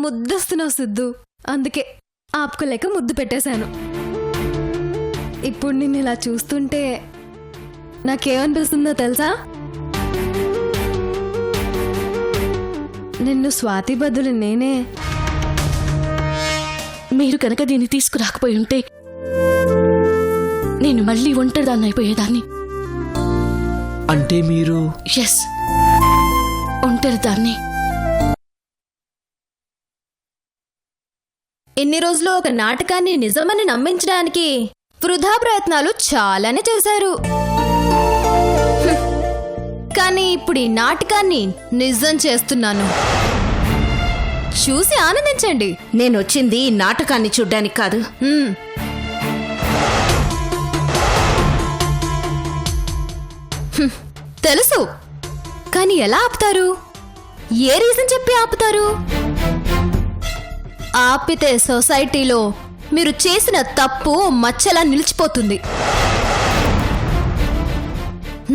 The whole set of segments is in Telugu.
ముద్దొస్తున్నావు సిద్ధు. అందుకే ఆపుకోలేక ముద్దు పెట్టేశాను. ఇప్పుడు నిన్ను ఇలా చూస్తుంటే నాకేమనిపిస్తుందో తెలుసా? నిన్ను స్వాతి బదులు నేనే. మీరు కనుక దీన్ని తీసుకురాకపోయి ఉంటే నేను మళ్ళీ ఒంటరిదాన్ని అయిపోయేదాన్ని. అంటే మీరు? ఎస్, ఒంటరిదాన్ని. ఇన్ని రోజులు ఒక నాటకాన్ని నిజమని నమ్మించడానికి వృధా ప్రయత్నాలు చాలానే చేశారు. కానీ ఇప్పుడు ఈ నాటకాన్ని నిజం చేస్తున్నాను. చూసి ఆనందించండి. నేనొచ్చింది ఈ నాటకాన్ని చూడ్డానికి కాదు. తెలుసు, కానీ ఎలా ఆపుతారు? ఏ రీజన్ చెప్పి ఆపుతారు? ఆపితే సొసైటీలో మీరు చేసిన తప్పు మచ్చలా నిలిచిపోతుంది.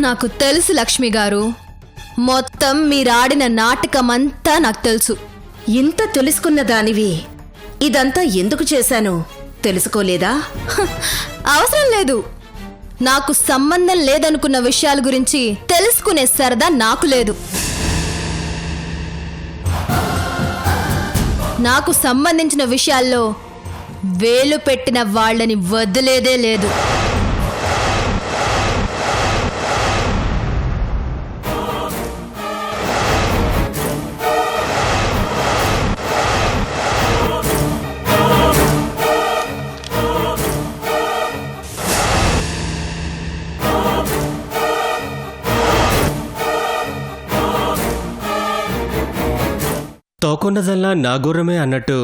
నాకు తెలుసు లక్ష్మి గారు, మొత్తం మీరాడిన నాటకమంతా నాకు తెలుసు. ఇంత తెలుసుకున్న దానివి ఇదంతా ఎందుకు చేశానో తెలుసుకోలేదా? అవసరం లేదు. నాకు సంబంధం లేదనుకున్న విషయాల గురించి తెలుసుకునే సరదా నాకు లేదు. నాకు సంబంధించిన విషయాల్లో వేలు పెట్టిన వాళ్ళని వదిలేదే లేదు. తోకున్నదల్లా నా గుర్రమే అన్నట్టు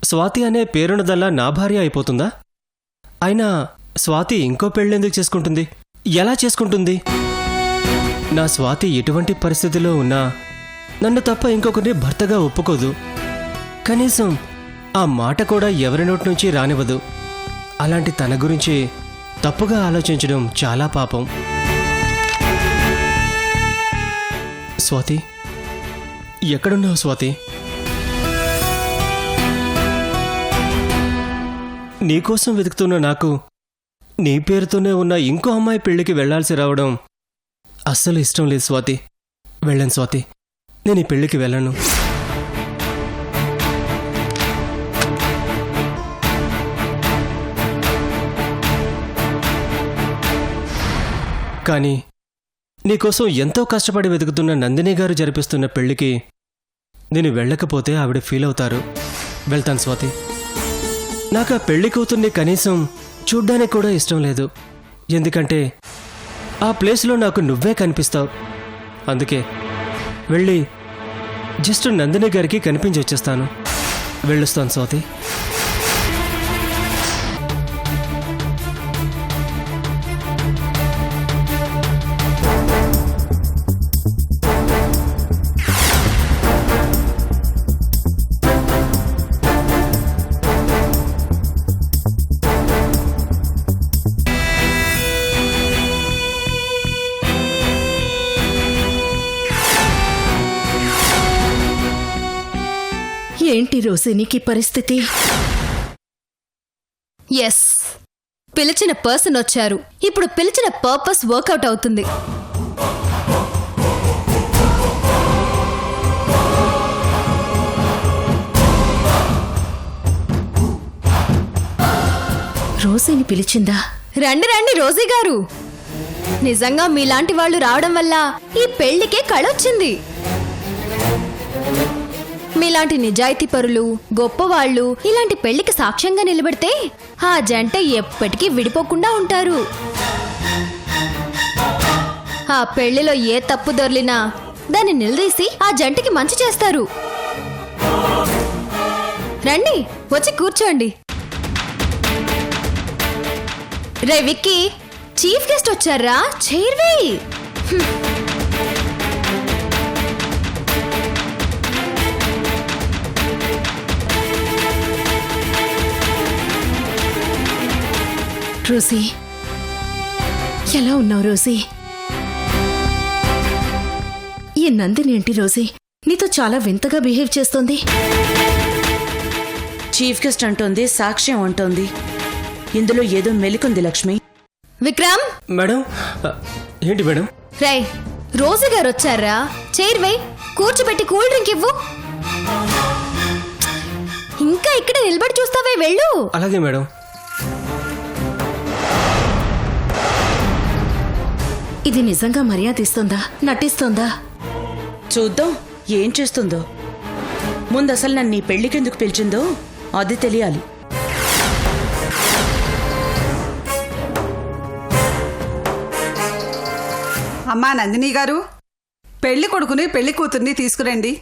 స్వాతి అనే పేరున్నదల్లా నా భార్య అయిపోతుందా? అయినా స్వాతి ఇంకో పెళ్ళెందుకు చేసుకుంటుంది? ఎలా చేసుకుంటుంది? నా స్వాతి ఎటువంటి పరిస్థితిలో ఉన్నా నన్ను తప్ప ఇంకొకరిని భర్తగా ఒప్పుకోదు. కనీసం ఆ మాట కూడా ఎవరి నోటి నుంచి రానివ్వదు. అలాంటి తన గురించి తప్పుగా ఆలోచించడం చాలా పాపం. స్వాతి, ఎక్కడున్నావు స్వాతి? నీకోసం వెతుకుతున్న నాకు నీ పేరుతోనే ఉన్న ఇంకో అమ్మాయి పెళ్లికి వెళ్లాల్సి రావడం అస్సలు ఇష్టం లేదు స్వాతి. వెళ్ళను స్వాతి, నేను ఈ పెళ్లికి వెళ్ళను. కానీ నీకోసం ఎంతో కష్టపడి వెతుకుతున్న నందిని గారు జరిపిస్తున్న పెళ్లికి నేను వెళ్ళకపోతే ఆవిడ ఫీల్ అవుతారు. వెళ్తాను స్వాతి. నాకు ఆ పెళ్లి కూతుర్ని కనీసం చూడ్డానికి కూడా ఇష్టం లేదు. ఎందుకంటే ఆ ప్లేస్లో నాకు నువ్వే కనిపిస్తావు. అందుకే వెళ్ళి జస్ట్ నందిని గారికి కనిపించి వచ్చేస్తాను. వెళ్ళొస్తాను స్వాతి. ఏంటి రోజు నీకు పరిస్థితి? ఎస్, పిలిచిన పర్సన్ వచ్చారు. ఇప్పుడు పిలిచిన పర్పస్ వర్కౌట్ అవుతుంది. రోజీని పిలిచిందా? రండి రండి రోజీ గారు. నిజంగా మీలాంటి వాళ్ళు రావడం వల్ల ఈ పెళ్లికే కళొచ్చింది. మీలాంటి నిజాయితీ పరులు, గొప్పవాళ్లు ఇలాంటి పెళ్లికి సాక్ష్యంగా నిలబడితే ఆ జంట ఎప్పటికీ విడిపోకుండా ఉంటారు. ఆ పెళ్లిలో ఏ తప్పు దొర్లినా దాన్ని నిలదీసి ఆ జంటకి మంచి చేస్తారు. రండి, వచ్చి కూర్చోండి. రే విక్కీ, చీఫ్ గెస్ట్ వచ్చారా? చైర్వే. రోజీ, ఎలా ఉన్నావు రోజీ? ఈ నందిని ఏంటి రోజీ నీతో చాలా వింతగా బిహేవ్ చేస్తోంది. చీఫ్ గెస్ట్ అంటోంది, సాక్ష్యం అంటోంది. ఇందులో ఏదో మెలికుంది లక్ష్మి. విక్రమ్, మేడం ఏంటి మేడం? రే, రోజు గారు వచ్చారా? చైర్ వై, కూర్చోబెట్టి కూల్ డ్రింక్ ఇవ్వు. ఇంకా ఇక్కడ నిలబడి చూస్తావే, వెళ్ళు. అలాగే మేడం. ఇది నిజంగా మర్యాద ఇస్తోందా, నటిస్తోందా? చూద్దాం ఏం చేస్తుందో. ముందు అసలు నన్ను నీ పెళ్లికెందుకు పిలిచిందో అది తెలియాలి. అమ్మా నందిని గారు, పెళ్లి కొడుకుని పెళ్లి కూతుర్ని తీసుకురండి.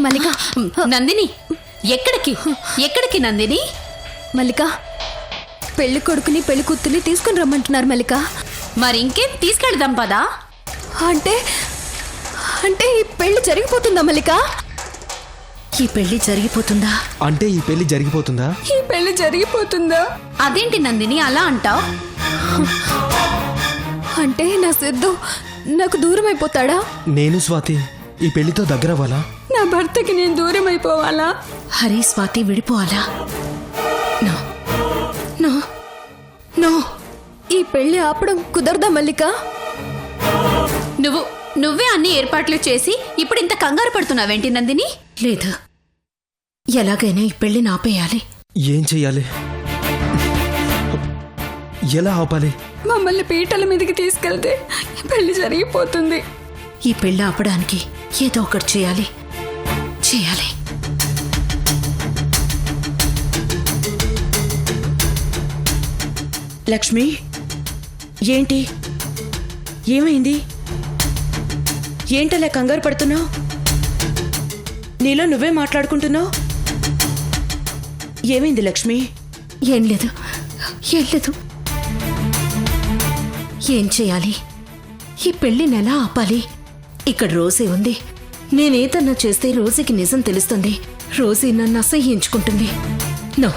మల్లిక, నందిని, ఎక్కడికి ఎక్కడికి నందిని? మల్లిక, పెళ్లి కొడుకుని పెళ్లి కూతుర్ని తీసుకుని రమ్మంటున్నారు మల్లిక. మరి ఇంకేం, తీసుకెళ్దాం పదా. అంటే అంటే ఈ పెళ్లి జరిగిపోతుందా మల్లిక? ఈ పెళ్లి జరిగిపోతుందా? అంటే ఈ పెళ్లి జరిగిపోతుందా? ఈ పెళ్లి జరిగిపోతుందా? అదేంటి నందిని అలా అంటావ్? అంటే నా సిద్ధు నాకు దూరం అయిపోతాడా? నేను స్వాతి ఈ పెళ్లితో దగ్గర అవ్వాలా? నా భర్తకి నేను దూరం అయిపోవాలా? హరి, స్వాతి విడిపోవాలా? No no no. ఈ పెళ్లి ఆపడం కుదరదా మల్లిక? నువ్వే అన్ని ఏర్పాట్లు చేసి ఇప్పుడు ఇంత కంగారు పడుతున్నావేంటి నందిని? లేదు, ఎలాగైనా ఈ పెళ్లిని ఆపేయాలి. ఏం చెయ్యాలి? ఎలా ఆపాలి? మమ్మల్ని పీటల మీదకి తీసుకెళ్తే ఈ పెళ్లి జరిగిపోతుంది. ఈ పెళ్లి ఆపడానికి ఏదో ఒకటి చేయాలి, చేయాలి. లక్ష్మి, ఏంటి, ఏమైంది? ఏంటలా కంగారు పడుతున్నావు? నీలో నువ్వే మాట్లాడుకుంటున్నావు. ఏమైంది లక్ష్మి? ఏం లేదు, ఏం లేదు. ఏం చేయాలి? ఈ పెళ్లిని ఎలా ఆపాలి? ఇక్కడ రోజీ ఉంది. నేనేదన్నా చేస్తే రోజీకి నిజం తెలుస్తుంది. రోజీ నన్ను అసహ్యించుకుంటుంది. నో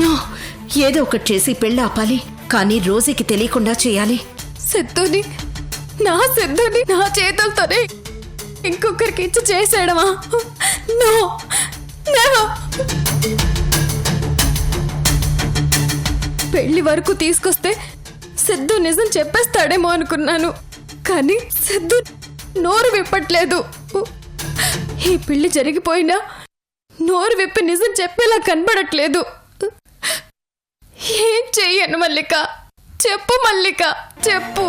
నో, ఏదో ఒకటి చేసి పెళ్లి ఆపాలి. కానీ రోజీకి తెలియకుండా చేయాలి. సిద్ధుని, నా సిద్ధుని నా చేతులతోనే ఇంకొకరికి ఇచ్చి చేసేయడమా? No, never. పెళ్లి వరకు తీసుకొస్తే సిద్ధు నిజం చెప్పేస్తాడేమో అనుకున్నాను. కానీ సిద్ధు నోరు విప్పట్లేదు. ఈ పెళ్లి జరిగిపోయినా నోరు విప్పి నిజం చెప్పేలా కనబడట్లేదు. ఏం చెయ్యను మల్లిక? చెప్పు మల్లిక, చెప్పు.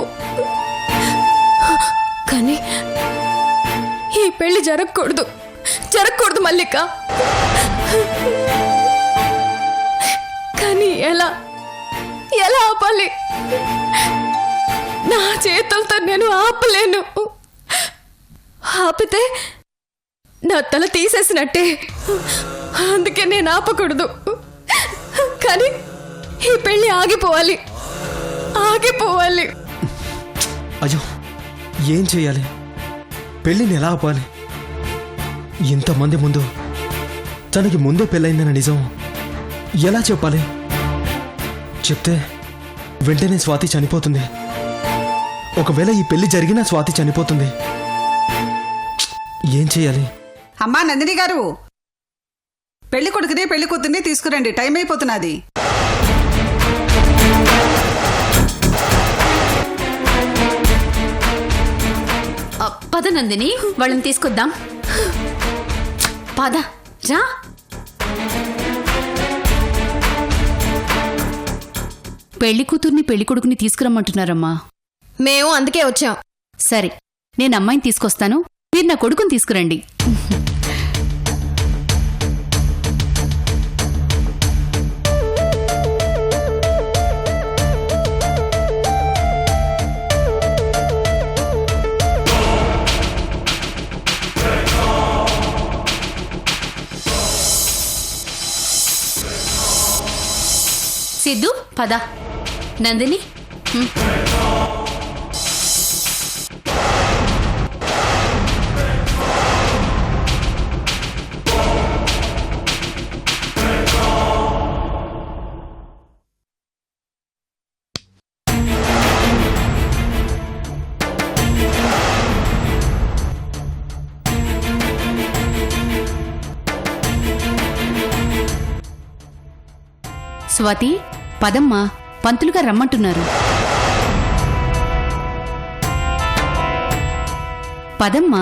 కానీ ఈ పెళ్లి జరగకూడదు, జరగకూడదు మల్లిక. కానీ ఎలా ఎలా ఆపాలి? నా చేతులతో నేను ఆపలేను. ఆపితే నా తల తీసేసినట్టే. అందుకే నేను ఆపకూడదు. కానీ ఈ పెళ్లి ఆగిపోవాలి, ఆగిపోవాలి. అయ్యో, ఏం చెయ్యాలి? పెళ్లిని ఎలా ఆపాలి? ఇంతమంది ముందు తనకి ముందే పెళ్ళయిందన్న నిజం ఎలా చెప్పాలి? చెప్తే వెంటనే స్వాతి చనిపోతుంది. ఒకవేళ ఈ పెళ్లి జరిగినా స్వాతి చనిపోతుంది. ఏం చెయ్యాలి? అమ్మా నందిని గారు, పెళ్లి కొడుకుని పెళ్లి కూతుర్ని తీసుకురండి, టైం అయిపోతున్నది. పద నందిని, వాళ్ళని తీసుకొద్దాం. పద రా. పెళ్లి కూతుర్ని పెళ్లి కొడుకుని తీసుకురమ్మంటున్నారమ్మా. మేము అందుకే వచ్చాం. సరే, నేను అమ్మాయిని తీసుకొస్తాను, మీరు నా కొడుకుని తీసుకురండి. సిద్ధు, పద. నందిని, స్వాతి పదమ్మా, పంతులుగా రమ్మంటున్నారు. పదమ్మా.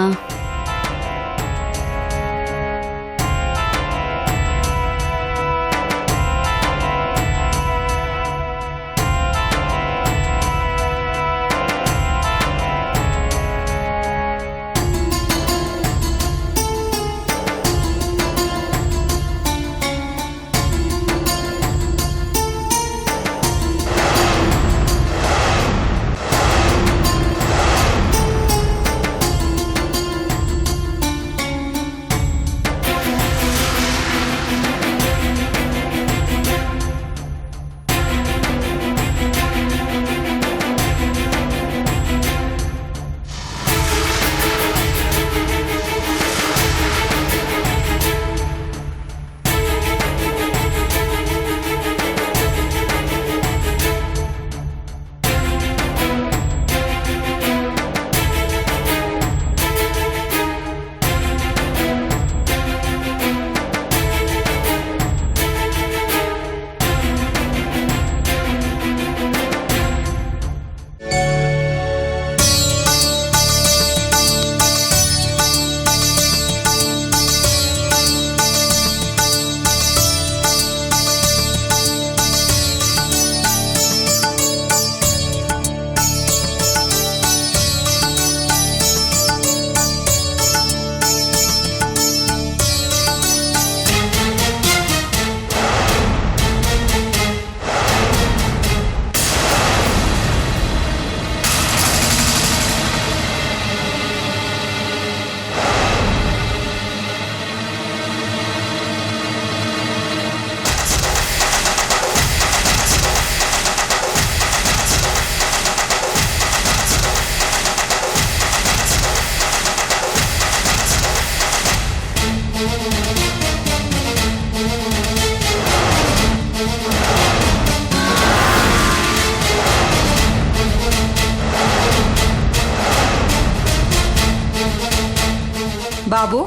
బాబు,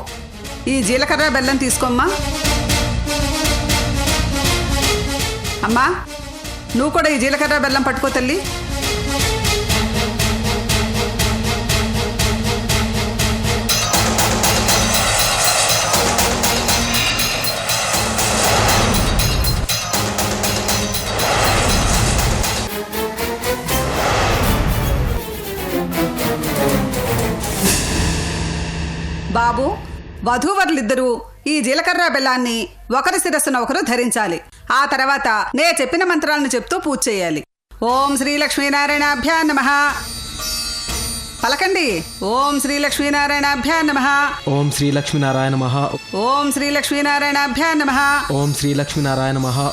ఈ జీలకర్ర బెల్లం తీసుకోమ్మా. అమ్మా, నువ్వు కూడా ఈ జీలకర్ర బెల్లం పట్టుకో తల్లి. బాబు, వధూవరులిద్దరూ ఈ జీలకర్ర బెల్లాన్ని ఒకరి శిరస్సున ఒకరు ధరించాలి. ఆ తర్వాత నే చెప్పిన మంత్రాలను చెప్తూ పూజ చేయాలి. ఓం శ్రీ లక్ష్మీనారాయణాభ్యా నమః. పలకండి. ఓం శ్రీ లక్ష్మీనారాయణాభ్యా నమః. ఓం శ్రీ లక్ష్మీనారాయణ మహా. ఓం శ్రీ లక్ష్మీనారాయణాభ్యా నమః. ఓం శ్రీ లక్ష్మీనారాయణ మహా.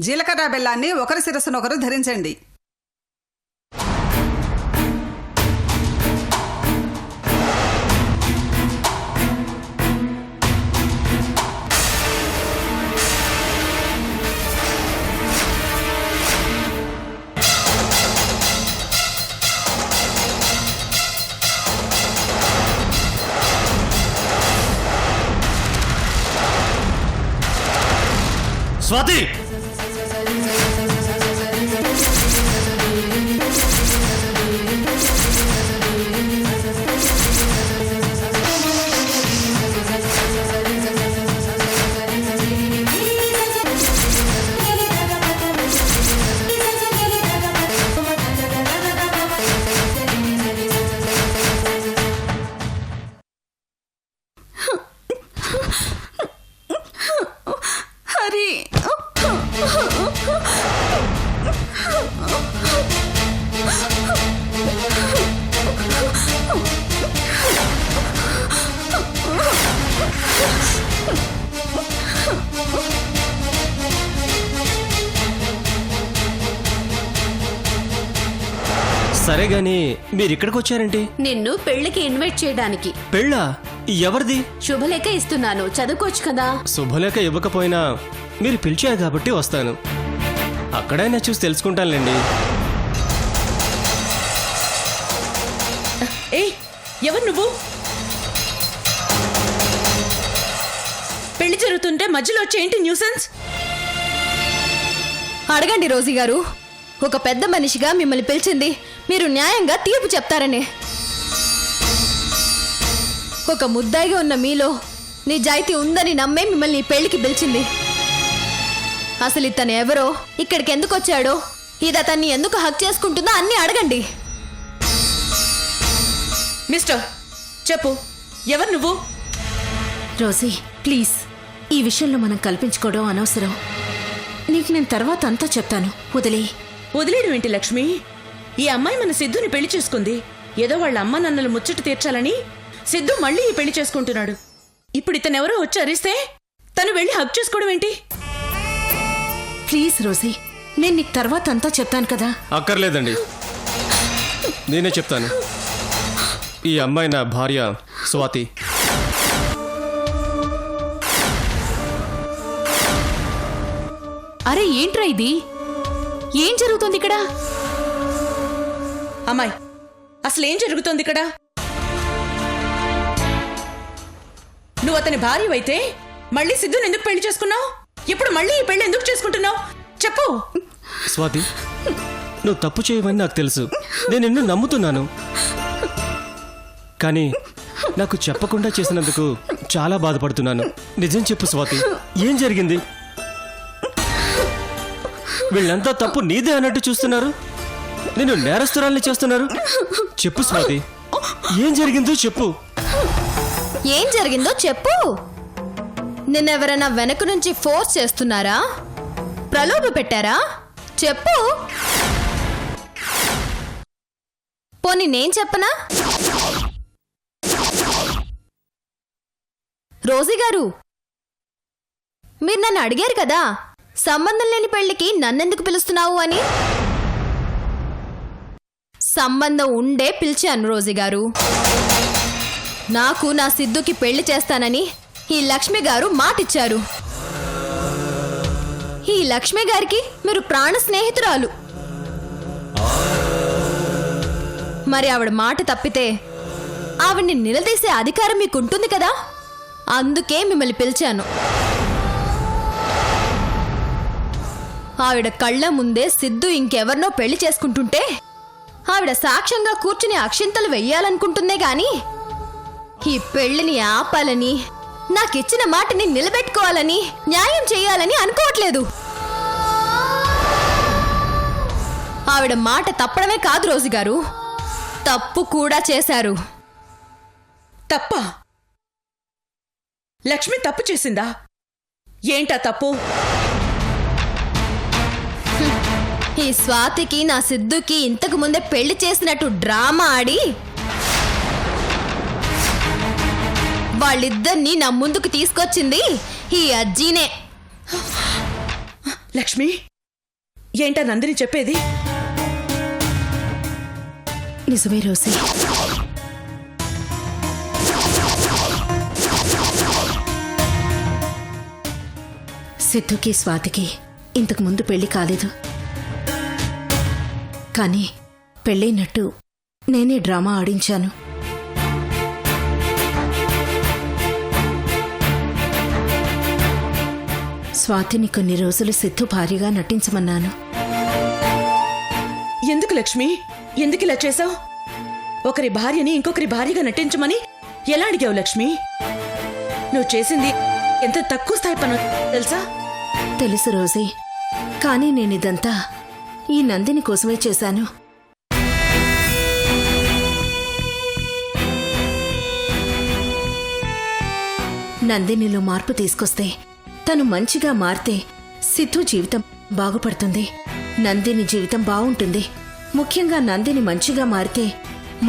జీలకర్ర బెల్లాన్ని ఒకరి శిరస్సున ఒకరు ధరించండి. స్వాతి, హరి, సరే గాని మీరిక్కడికి వచ్చారేంటి? నిన్ను పెళ్లికి ఇన్వైట్ చేయడానికి. పెళ్ళా? ఎవరిది? శుభలేఖ ఇస్తున్నాను, చదువుకోవచ్చు కదా. శుభలేఖ ఇవ్వకపోయినా మీరు పిలిచారు కాబట్టి వస్తాను. అక్కడైనా చూసి తెలుసుకుంటానులేండి. ఏయ్, ఎవరు నువ్వు? పెళ్లి జరుగుతుంటే మధ్యలో వచ్చి ఏంటి న్యూసెన్స్? అడగండి రోజీ గారు, ఒక పెద్ద మనిషిగా మిమ్మల్ని పిలిచింది మీరు న్యాయంగా తీర్పు చెప్తారనే. ఒక ముద్దాయిగా ఉన్న మీలో నిజాయితీ ఉందని నమ్మే మిమ్మల్ని ఈ పెళ్లికి పిలిచింది. అసలు ఇతను ఎవరో, ఇక్కడికి ఎందుకు వచ్చాడో, ఇది అతన్ని ఎందుకు హక్ చేసుకుంటుందో అన్నీ అడగండి. మిస్టర్, చెప్పు, ఎవరు నువ్వు? రోజీ ప్లీజ్, ఈ విషయంలో మనం కల్పించుకోవడం అనవసరం. నీకు నేను తర్వాత అంతా చెప్తాను, వదిలే. వదిలేడు ఏంటి లక్ష్మి? ఈ అమ్మాయి మన సిద్ధుని పెళ్లి చేసుకుంది. ఏదో వాళ్ళ అమ్మ నన్నలు ముచ్చట తీర్చాలని సిద్ధు మళ్ళీ ఈ పెళ్లి చేసుకుంటున్నాడు. ఇప్పుడు ఇతనెవరో వచ్చి అరిస్తే తను వెళ్ళి హక్ చేసుకోవడం ఏంటి? ప్లీజ్ రోజీ, నేను నీకు తర్వాత అంతా చెప్తాను కదా. అక్కర్లేదండి, నేనే చెప్తాను. ఈ అమ్మాయి నా భార్య స్వాతి. అరే ఏంట్రా ఇది? ఏం జరుగుతుంది ఇక్కడ? అమ్మాయి, అసలు ఏం జరుగుతోంది ఇక్కడ? నువ్వు అతని భార్యవైతే మళ్ళీ సిద్ధుని ఎందుకు పెళ్లి చేసుకున్నావు? ఇప్పుడు మళ్ళీ ఈ పెళ్లి ఎందుకు చేసుకుంటున్నావు? చెప్పు. స్వాతి, నువ్వు తప్పు చేయవని నాకు తెలుసు, నేను నిన్ను నమ్ముతున్నాను. కానీ నాకు చెప్పకుండా చేసినందుకు చాలా బాధపడుతున్నాను. నిజం చెప్పు స్వాతి, ఏం జరిగింది? వీళ్ళంతా తప్పు నీదే అన్నట్టు చూస్తున్నారు, నేను నేరస్తురాల్ని చేస్తున్నారు. చెప్పు స్వాతి, ఏం జరిగిందో చెప్పు. ఏం జరిగిందో చెప్పు. నిన్నెవరైనా వెనక నుంచి ఫోర్స్ చేస్తున్నారా? ప్రలోభ పెట్టారా? చెప్పు. పోనీ నేను చెప్పనా? రోజీ గారు, మీరు నన్ను అడిగారు కదా సంబంధం లేని పెళ్లికి నన్నెందుకు పిలుస్తున్నావు అని. సంబంధం ఉండే పిలిచాను రోజీ గారు. నాకు నా సిద్ధుకి పెళ్లి చేస్తానని ఈ లక్ష్మి గారు మాటిచ్చారు. ఈ లక్ష్మి గారికి మీరు ప్రాణ స్నేహితురాలు. మరి ఆవిడ మాట తప్పితే ఆవిడ్ని నిలదీసే అధికారం మీకుంటుంది కదా, అందుకే మిమ్మల్ని పిలిచాను. ఆవిడ కళ్ళ ముందే సిద్ధు ఇంకెవరినో పెళ్లి చేసుకుంటుంటే ఆవిడ సాక్ష్యంగా కూర్చుని అక్షింతలు వెయ్యాలనుకుంటుందే గాని ఈ పెళ్లిని ఆపాలని, నాకిచ్చిన మాటని నిలబెట్టుకోవాలని, న్యాయం చేయాలని అనుకోవట్లేదు. ఆవిడ మాట తప్పడమే కాదు రోజు గారు, తప్పు కూడా చేశారు. తప్ప? లక్ష్మి తప్పు చేసిందా? ఏంటా తప్పు? ఈ స్వాతికి నా సిద్ధుకి ఇంతకు ముందే పెళ్లి చేసినట్టు డ్రామా ఆడి వాళ్ళిద్దరినీ నా ముందుకు తీసుకొచ్చింది ఈ అజ్జీనే. లక్ష్మి, ఏంటా నందిని చెప్పేది? నిజమే రోజీ. సిద్ధుకి స్వాతికి ఇంతకు ముందు పెళ్లి కాలేదు, కానీ పెళ్ళైనట్టు నేనే డ్రామా ఆడించాను. స్వాతిని కొన్ని రోజులు సిద్ధు భార్యగా నటించమన్నాను. ఎందుకు లక్ష్మి, ఎందుకు ఇలా చేశావు? ఒకరి భార్యని ఇంకొకరి భార్యగా నటించమని ఎలా అడిగావు లక్ష్మి? నువ్వు చేసింది ఎంత తక్కువ స్థాయి పని తెలుసా? తెలుసు రోజీ, కానీ నేనిదంతా ఈ నందిని కోసమే చేశాను. నందినిలో మార్పు తీసుకొస్తే, తను మంచిగా మారితే సిద్ధు జీవితం బాగుపడుతుంది, నందిని జీవితం బావుంటుంది. ముఖ్యంగా నందిని మంచిగా మారితే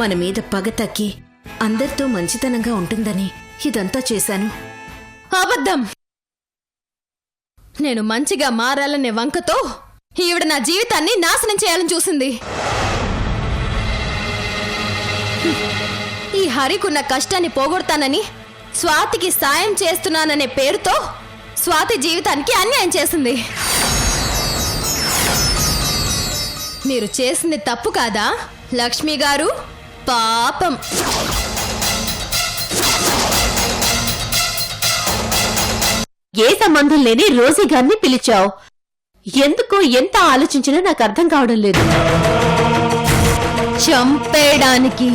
మన మీద పగ తగ్గి అందరితో మంచితనంగా ఉంటుందని ఇదంతా చేశాను. అబద్ధం. నేను మంచిగా మారాలనే వంకతో ఈవిడ నా జీవితాన్ని నాశనం చేయాలని చూసింది. ఈ హరికున్న కష్టాన్ని పోగొడతానని, స్వాతికి సాయం చేస్తున్నాననే పేరుతో స్వాతి జీవితానికి అన్యాయం చేసింది. మీరు చేసింది తప్పు కాదా లక్ష్మి గారు? పాపం. ఏ సంబంధం లేని రోజీ గారిని పిలిచావు. ఎందుకు ఎంత ఆలోచించినా నాకు అర్థం కావడం లేదు. చంపేయడానికి